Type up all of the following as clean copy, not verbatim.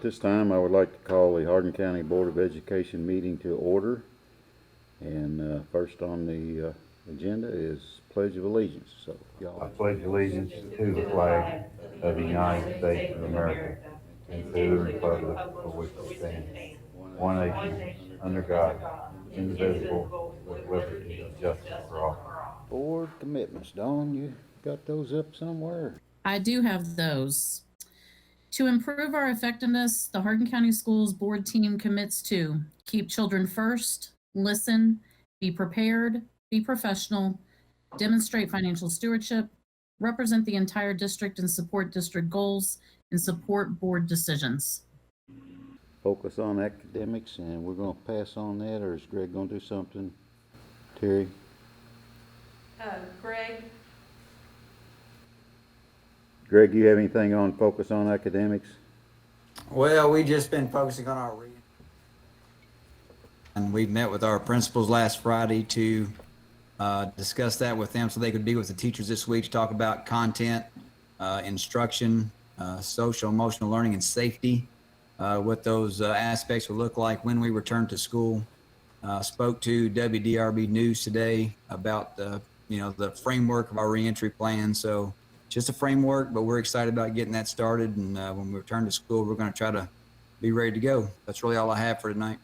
This time I would like to call the Hardin County Board of Education meeting to order. And first on the agenda is Pledge of Allegiance. So y'all. I pledge allegiance to the flag of the United States of America and to the republic for which it stands, one nation, under God, indivisible, with liberty and justice for all. Board commitments. Dawn, you got those up somewhere? I do have those. To improve our effectiveness, the Hardin County Schools Board team commits to keep children first, listen, be prepared, be professional, demonstrate financial stewardship, represent the entire district and support district goals, and support board decisions. Focus on academics, and we're going to pass on that, or is Greg going to do something? Terry? Greg, you have anything on focus on academics? Well, we just been focusing on our and we met with our principals last Friday to discuss that with them so they could be with the teachers this week to talk about content, instruction, social emotional learning, and safety, what those aspects will look like when we return to school. Spoke to WDRB News today about the framework of our reentry plan. So just a framework, but we're excited about getting that started. And when we return to school, we're going to try to be ready to go. That's really all I have for tonight.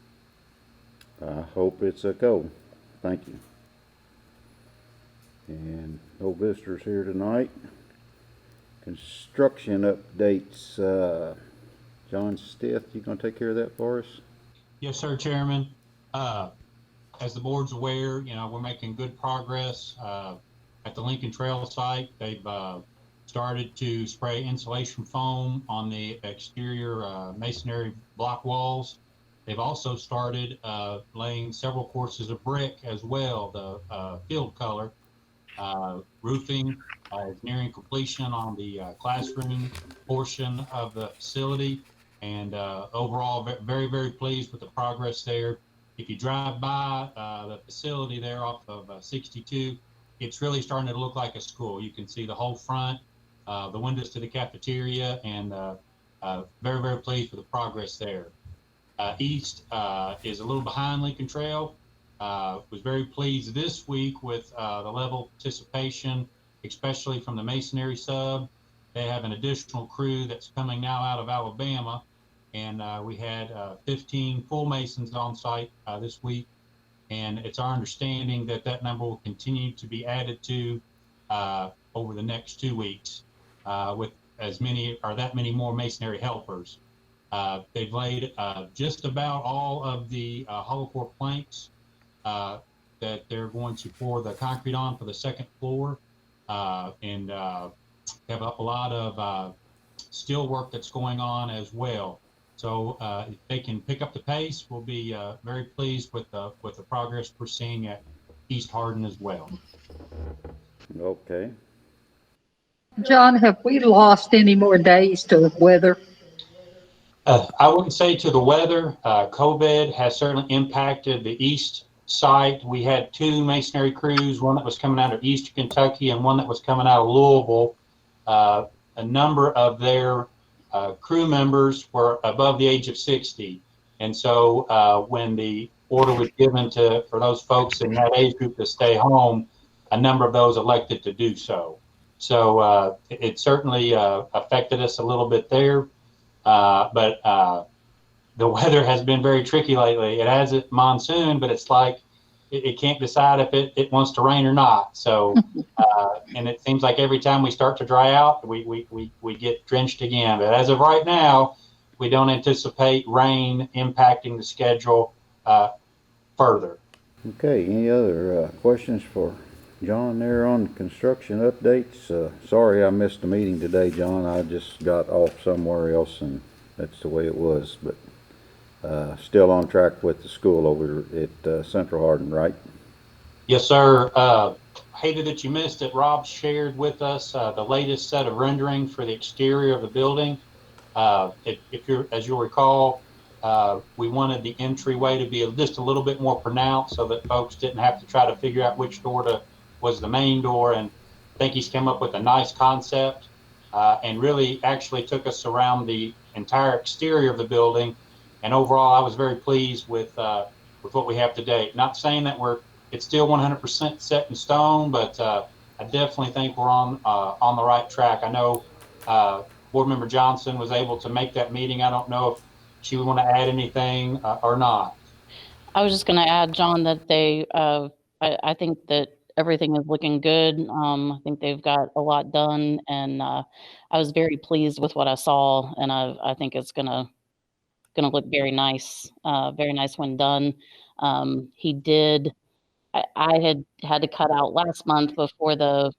I hope it's a go. Thank you. And no visitors here tonight. Construction updates. John Stith, you going to take care of that for us? Yes, sir, Chairman. As the board's aware, we're making good progress at the Lincoln Trail site. They've started to spray insulation foam on the exterior masonry block walls. They've also started laying several courses of brick as well, the field color. Roofing is nearing completion on the classroom portion of the facility. And overall, very, very pleased with the progress there. If you drive by the facility there off of 62, it's really starting to look like a school. You can see the whole front, the windows to the cafeteria, and very, very pleased with the progress there. East is a little behind Lincoln Trail. Was very pleased this week with the level of participation, especially from the masonry sub. They have an additional crew that's coming now out of Alabama, and we had 15 full masons on site this week, and it's our understanding that that number will continue to be added to over the next 2 weeks with as many or that many more masonry helpers. They've laid just about all of the hollow core planks that they're going to pour the concrete on for the second floor, and have a lot of steel work that's going on as well. So if they can pick up the pace, we'll be very pleased with the progress we're seeing at East Hardin as well. Okay. John, have we lost any more days to the weather? I wouldn't say to the weather. COVID has certainly impacted the east site. We had 2 masonry crews, one that was coming out of Eastern Kentucky and one that was coming out of Louisville. A number of their crew members were above the age of 60. And so when the order was given for those folks in that age group to stay home, a number of those elected to do so. So it certainly affected us a little bit there. But the weather has been very tricky lately. It has a monsoon, but it's like it can't decide if it wants to rain or not. So, and it seems like every time we start to dry out, we get drenched again. But as of right now, we don't anticipate rain impacting the schedule further. Okay, any other questions for John there on construction updates? Sorry I missed the meeting today, John. I just got off somewhere else, and that's the way it was. But still on track with the school over at Central Hardin, right? Yes, sir. Hated that you missed it. Rob shared with us the latest set of rendering for the exterior of the building. As you'll recall, we wanted the entryway to be just a little bit more pronounced so that folks didn't have to try to figure out which door was the main door. And I think he's come up with a nice concept and really actually took us around the entire exterior of the building. And overall, I was very pleased with what we have to date. Not saying that it's still 100% set in stone, but I definitely think we're on the right track. I know Board Member Johnson was able to make that meeting. I don't know if she would want to add anything or not. I was just going to add, John, that I think that everything is looking good. I think they've got a lot done, and I was very pleased with what I saw, and I think it's gonna look very nice when done. He did. I had to cut out last month before the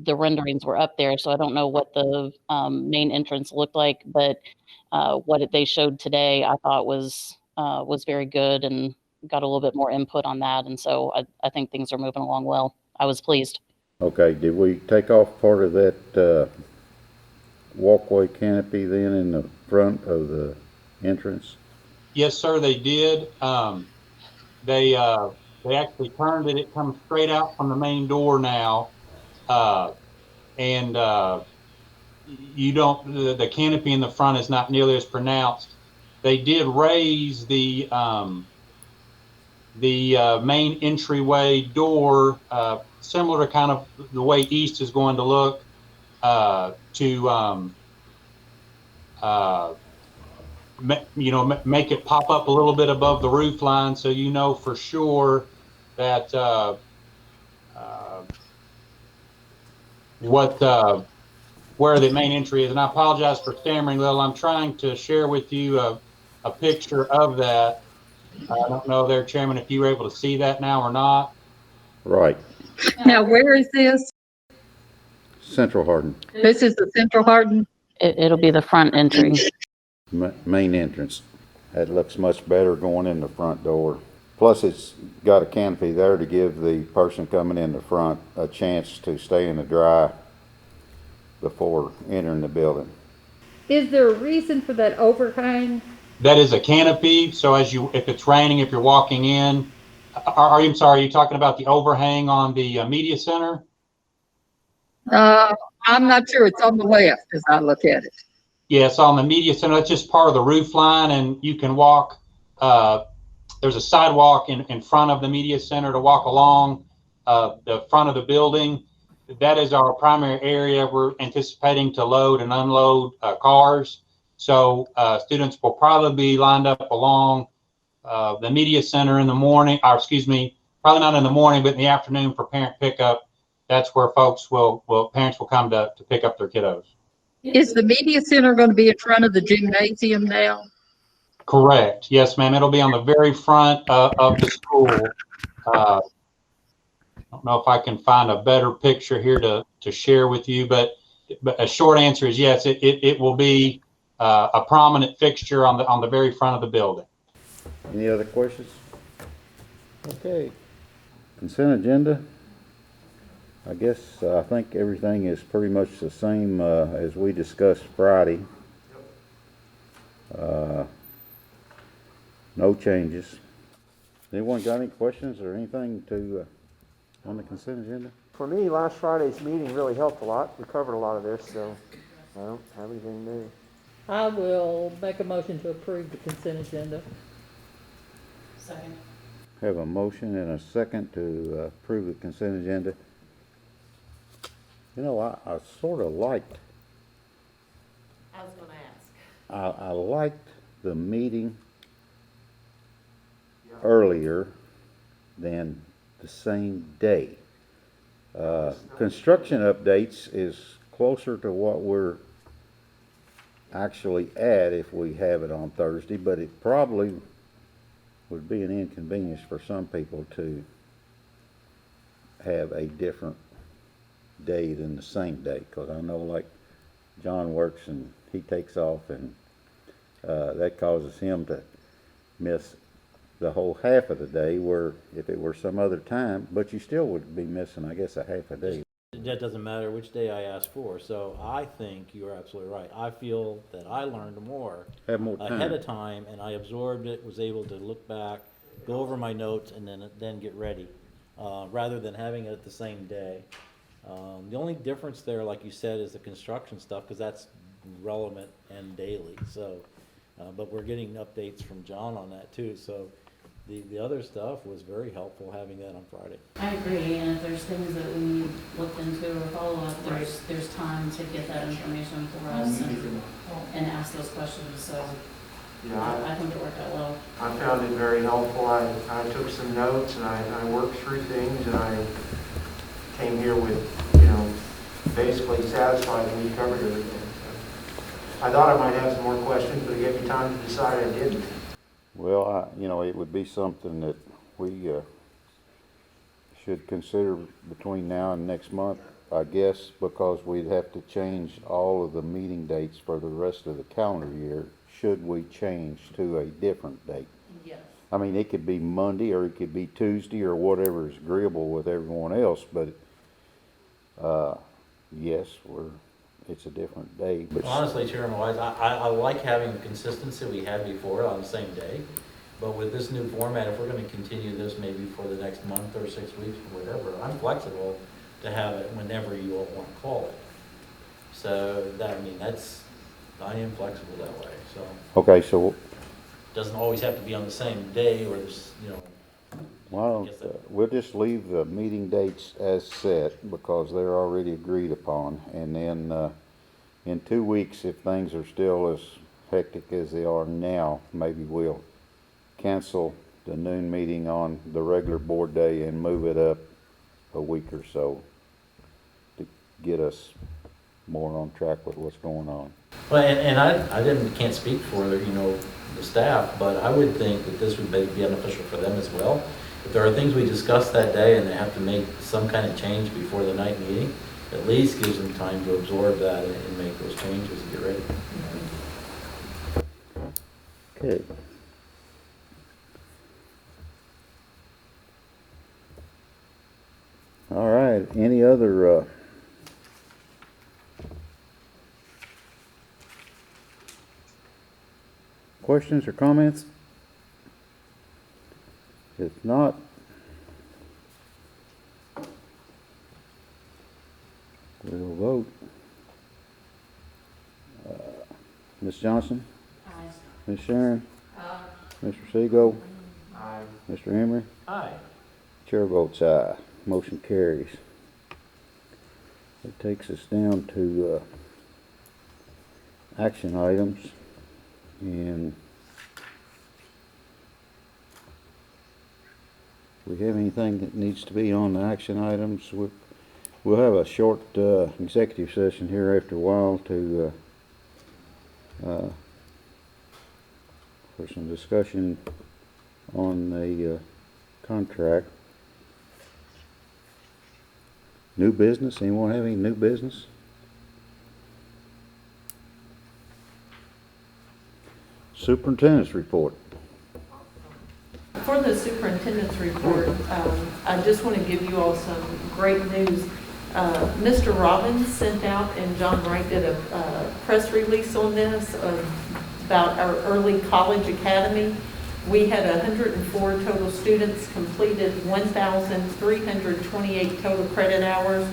renderings were up there, so I don't know what the main entrance looked like, but they showed today I thought was very good, and got a little bit more input on that, and so I think things are moving along well. I was pleased. Okay, did we take off part of that walkway canopy then in the front of the entrance? Yes, sir, they did. They actually turned it. It comes straight out from the main door now, and you don't. The canopy in the front is not nearly as pronounced. They did raise the main entryway door, similar to kind of the way east is going to look, to make it pop up a little bit above the roof line, so you know for sure that where the main entry is. And I apologize for stammering a little. I'm trying to share with you a picture of that. I don't know there, Chairman, if you were able to see that now or not. Right. Now, where is this? Central Hardin, This is the Central Hardin? It'll be the front entry. main entrance. That looks much better going in the front door. Plus, it's got a canopy there to give the person coming in the front a chance to stay in the dry before entering the building. Is there a reason for that overhang? That is a canopy, so if it's raining, if you're walking in, are you talking about the overhang on the media center? I'm not sure. It's on the left as I look at it. Yes, on the media center. That's just part of the roof line, and you can walk. There's a sidewalk in front of the media center to walk along the front of the building. That is our primary area. We're anticipating to load and unload cars. So students will probably be lined up along the media center in the morning, or excuse me, probably not in the morning, but in the afternoon for parent pickup. That's where parents will come to pick up their kiddos. Is the media center going to be in front of the gymnasium now? Correct. Yes, ma'am. It'll be on the very front of the school. I don't know if I can find a better picture here to share with you, but a short answer is yes. It will be a prominent fixture on the very front of the building. Any other questions? Okay. Consent agenda. I guess I think everything is pretty much the same as we discussed Friday. No changes. Anyone got any questions or anything to on the consent agenda? For me, last Friday's meeting really helped a lot. We covered a lot of this, so I don't have anything new. I will make a motion to approve the consent agenda. Second. Have a motion and a second to approve the consent agenda. You know, I sort of liked. I was going to ask. I liked the meeting earlier than the same day. Construction updates is closer to what we're actually at if we have it on Thursday, but it probably would be an inconvenience for some people to have a different day than the same day, because I know like John works and he takes off, and that causes him to miss the whole half of the day, where if it were some other time, but you still would be missing, I guess, a half a day. That doesn't matter which day I ask for, so I think you're absolutely right. I feel that I learned more Have more time. ahead of time, and I absorbed it, was able to look back, go over my notes, and then get ready, rather than having it the same day. The only difference there, like you said, is the construction stuff, because that's relevant and daily, so, but we're getting updates from John on that too, so the other stuff was very helpful having that on Friday. I agree, and if there's things that we need looked into or follow up, there's time to get that information for us and ask those questions, so Yeah, I think it worked out well. I found it very helpful. I took some notes and I worked through things and I came here with, basically satisfied that we covered everything. So I thought I might have some more questions, but it gave me time to decide I didn't. Well, it would be something that we should consider between now and next month, I guess, because we'd have to change all of the meeting dates for the rest of the calendar year, should we change to a different date. Yes. I mean, it could be Monday, or it could be Tuesday, or whatever is agreeable with everyone else, but, yes, it's a different day, but. Honestly, Chairman Wise, I like having the consistency we had before on the same day, but with this new format, if we're gonna continue this maybe for the next month or 6 weeks or whatever, I'm flexible to have it whenever you all want to call it. So I am flexible that way, so. Okay, so, Doesn't always have to be on the same day or this, well, we'll just leave the meeting dates as set, because they're already agreed upon, and then, in 2 weeks, if things are still as hectic as they are now, maybe we'll cancel the noon meeting on the regular board day and move it up a week or so to get us more on track with what's going on. Well, and I can't speak for, the staff, but I would think that this would be beneficial for them as well. If there are things we discussed that day and they have to make some kind of change before the night meeting, at least gives them time to absorb that and make those changes and get ready. Okay. All right, any other, questions or comments? If not, we'll vote. Ms. Johnson? Aye. Ms. Sharon? Mr. Seago? Aye. Mr. Emery? Aye. Chair votes aye. Motion carries. It takes us down to action items, and we have anything that needs to be on the action items? We'll have a short executive session here after a while to for some discussion on the contract. New business? Anyone have any new business? Superintendent's report. For the superintendent's report, I just want to give you all some great news. Mr. Robbins sent out, and John Wright did a press release on this about our early college academy. We had 104 total students, completed 1,328 total credit hours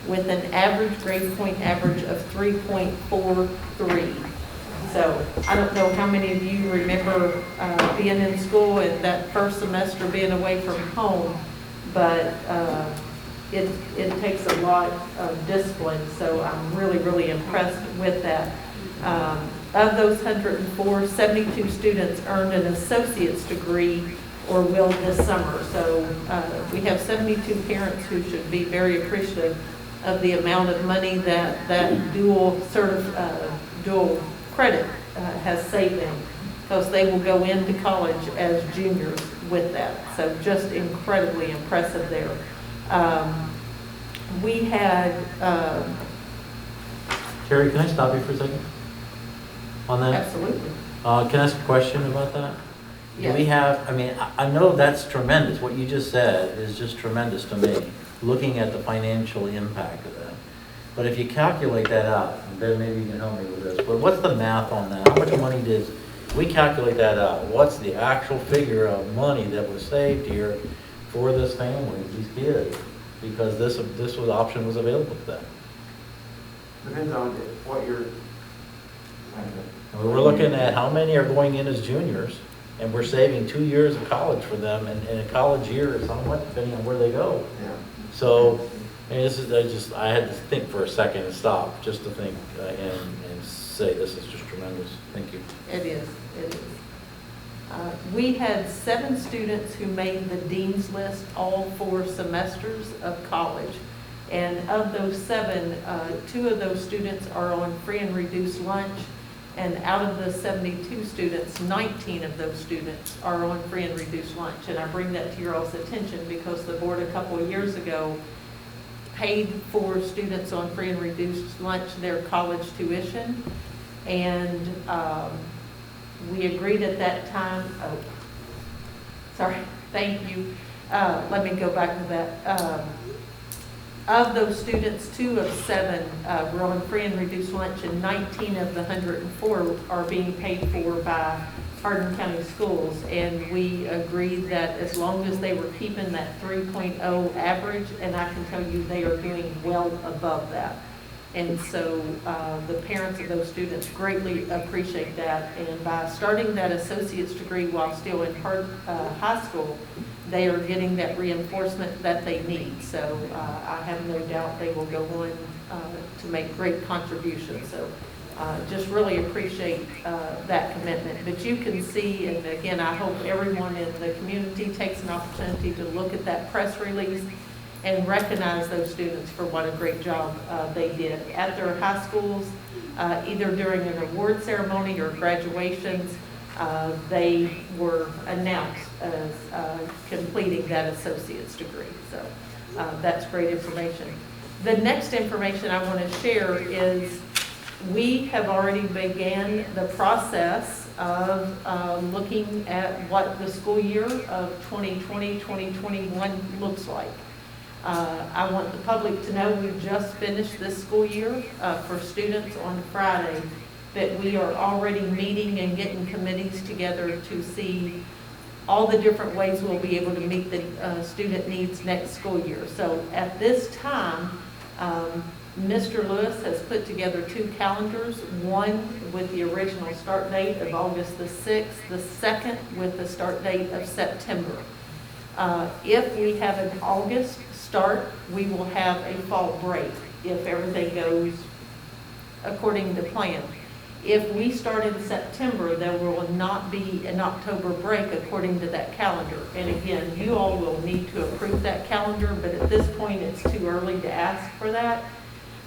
with an average grade point average of 3.43. So I don't know how many of you remember being in school and that first semester being away from home, but it takes a lot of discipline, so I'm really, really impressed with that. Of those 104, 72 students earned an associate's degree or will this summer. So we have 72 parents who should be very appreciative of the amount of money that dual credit has saved them, because they will go into college as juniors with that. So just incredibly impressive there. We had... Terry, can I stop you for a second on that? Absolutely. Can I ask a question about that? Yes. Do we have, I know that's tremendous. What you just said is just tremendous to me, looking at the financial impact of that. But if you calculate that out, Ben, maybe you can help me with this, but what's the math on that? How much money we calculate that out? What's the actual figure of money that was saved here for this family, these kids? Because this option was available to them. Depends on what you're And we're looking at how many are going in as juniors, and we're saving 2 years of college for them, and a college year is how much, depending on where they go. Yeah. So, I mean, I had to think for a second and stop, just to think, and say, this is just tremendous. Thank you. It is. We had 7 students who made the dean's list all 4 semesters of college. And of those 7, 2 of those students are on free and reduced lunch. And out of the 72 students, 19 of those students are on free and reduced lunch. And I bring that to your all's attention because the board a couple of years ago paid for students on free and reduced lunch their college tuition. And we agreed at that time, thank you. Let me go back to that. Of those students, 2 of 7 were on free and reduced lunch, and 19 of the 104 are being paid for by Hardin County Schools. And we agreed that as long as they were keeping that 3.0 average, and I can tell you they are doing well above that. And so the parents of those students greatly appreciate that. And by starting that associate's degree while still in high school, they are getting that reinforcement that they need. So I have no doubt they will go on to make great contributions. So just really appreciate that commitment. But you can see, and again, I hope everyone in the community takes an opportunity to look at that press release and recognize those students for what a great job they did at their high schools, either during an award ceremony or graduations. They were announced as completing that associate's degree. So that's great information. The next information I want to share is we have already began the process of looking at what the school year of 2020-2021 looks like. I want the public to know we've just finished this school year for students on Friday, that we are already meeting and getting committees together to see all the different ways we'll be able to meet the student needs next school year. So at this time, Mr. Lewis has put together 2 calendars, one with the original start date of August the 6th, the second with the start date of September. If we have an August start, we will have a fall break if everything goes according to plan. If we start in September, there will not be an October break according to that calendar. And again, you all will need to approve that calendar, but at this point, it's too early to ask for that.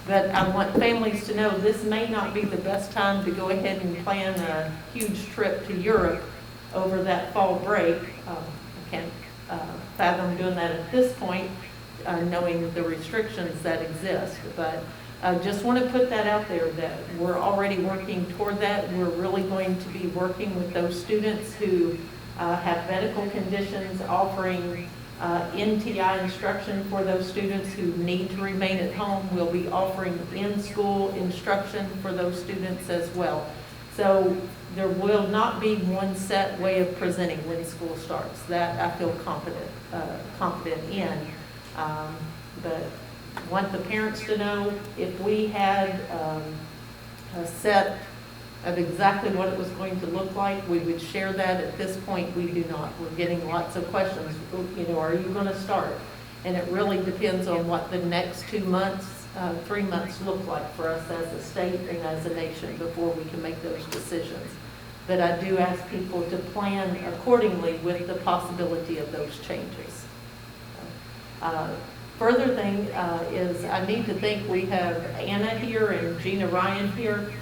But I want families to know this may not be the best time to go ahead and plan a huge trip to Europe over that fall break. I can't fathom doing that at this point, knowing the restrictions that exist. But I just want to put that out there that we're already working toward that. We're really going to be working with those students who have medical conditions, offering NTI instruction for those students who need to remain at home. We'll be offering in-school instruction for those students as well. So there will not be one set way of presenting when school starts. That I feel confident in. But want the parents to know if we had a set of exactly what it was going to look like, we would share that. At this point, we do not. We're getting lots of questions. You know, are you going to start? And it really depends on what the next 2 months, 3 months look like for us as a state and as a nation before we can make those decisions. But I do ask people to plan accordingly with the possibility of those changes. Further thing is I need to think we have Anna here and Gina Ryan here.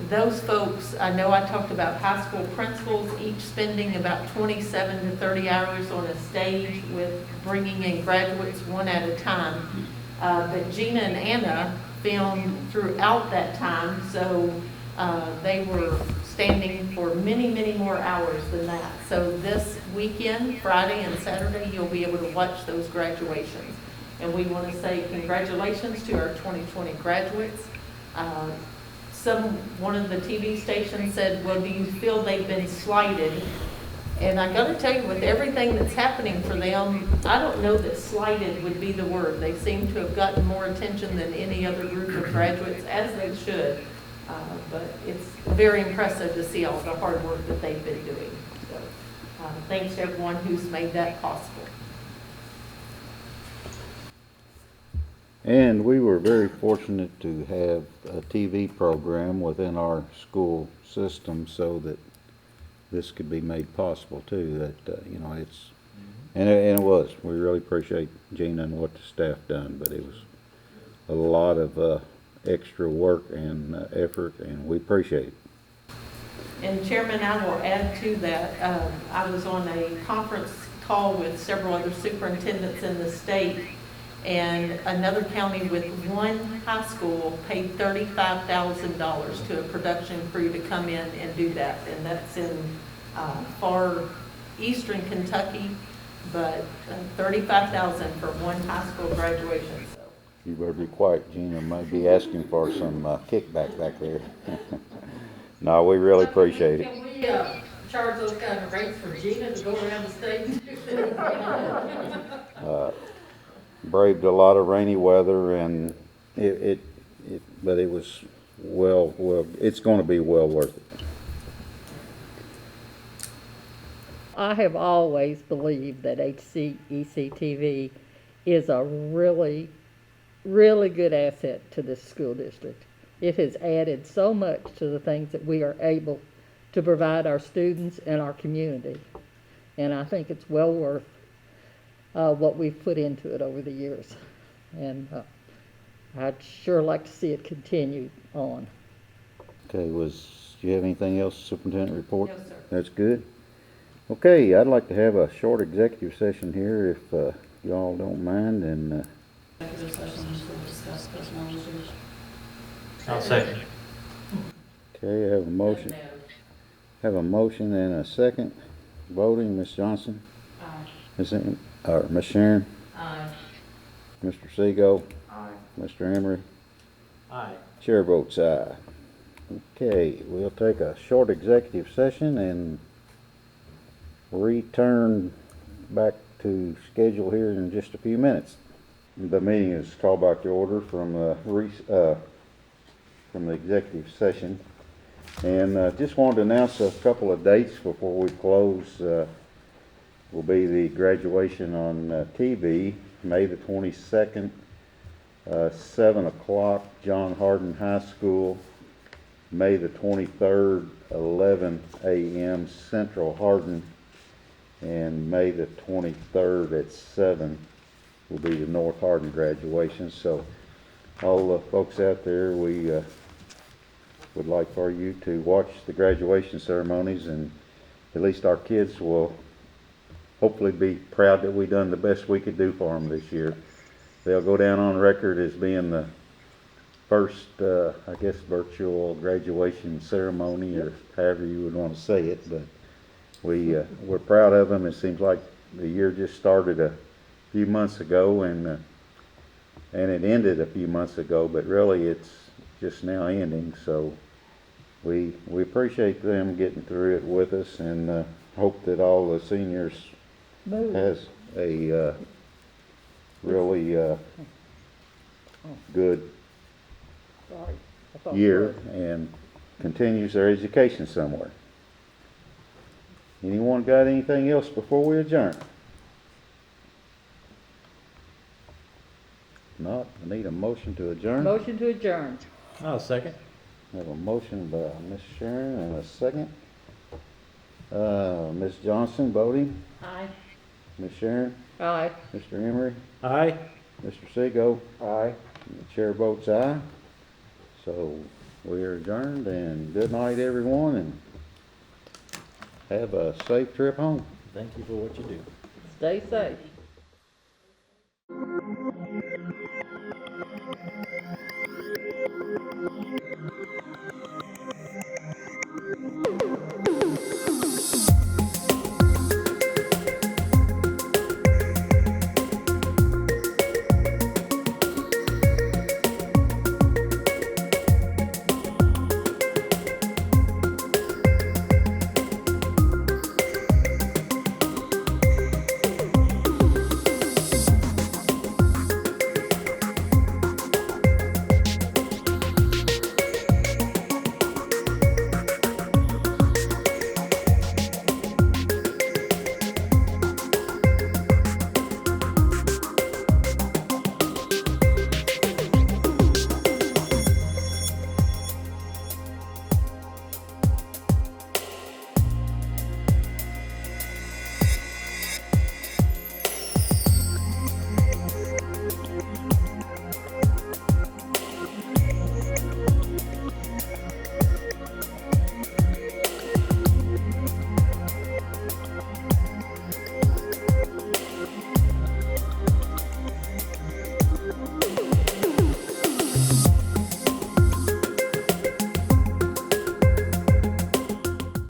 Those folks, I know I talked about high school principals, each spending about 27 to 30 hours on a stage with bringing in graduates one at a time. But Gina and Anna filmed throughout that time, so they were standing for many, many more hours than that. So this weekend, Friday and Saturday, you'll be able to watch those graduations. And we want to say congratulations to our 2020 graduates. One of the TV stations said, well, do you feel they've been slighted? And I got to tell you, with everything that's happening for them, I don't know that slighted would be the word. They seem to have gotten more attention than any other group of graduates, as they should. But it's very impressive to see all the hard work that they've been doing. So thanks to everyone who's made that possible. And we were very fortunate to have a TV program within our school system so that this could be made possible too. That, you know, it's, and it was. We really appreciate Gina and what the staff done, but it was a lot of extra work and effort, and we appreciate it. And Chairman, I will add to that, I was on a conference call with several other superintendents in the state, and another county with one high school paid $35,000 to a production crew to come in and do that. And that's in far eastern Kentucky, but $35,000 for one high school graduation. So. You better be quiet, Gina. Might be asking for some kickback back there. No, we really appreciate it. Can we charge those kind of rates for Gina to go around the state and do that? Braved a lot of rainy weather, and but it was well, it's going to be well worth it. I have always believed that HCEC-TV is a really, really good asset to this school district. It has added so much to the things that we are able to provide our students and our community. And I think it's well worth what we've put into it over the years. And I'd sure like to see it continue on. Okay, do you have anything else, Superintendent report? No, sir. That's good. Okay, I'd like to have a short executive session here if y'all don't mind, and Executive session to discuss personnel issues. I'll second. okay, I have a motion. Have a motion and a second. Voting, Ms. Johnson? Aye. Ms. Sharon? Aye. Mr. Seago? Aye. Mr. Emery? Aye. Chair votes aye. Okay, we'll take a short executive session and return back to schedule here in just a few minutes. The meeting is called back to order from the executive session. And just wanted to announce a couple of dates before we close. Will be the graduation on TV, May the 22nd, 7 o'clock, John Hardin High School. May the 23rd, 11 a.m., Central Hardin. And May the 23rd at 7 will be the North Hardin graduation. So all the folks out there, we would like for you to watch the graduation ceremonies, and at least our kids will hopefully be proud that we done the best we could do for them this year. They'll go down on record as being the first, I guess, virtual graduation ceremony, or however you would want to say it, but we're proud of them. It seems like the year just started a few months ago, and it ended a few months ago, but really it's just now ending. So we appreciate them getting through it with us, and hope that all the seniors has a really good year and continues their education somewhere. Anyone got anything else before we adjourn? Not, I need a motion to adjourn. Motion to adjourn. I'll second. I have a motion by Ms. Sharon and a second. Ms. Johnson voting. Aye. Ms. Sharon. Aye. Mr. Emery. Aye. Mr. Seago. Aye. The chair votes aye. So we are adjourned, and good night, everyone, and have a safe trip home. Thank you for what you do. Stay safe.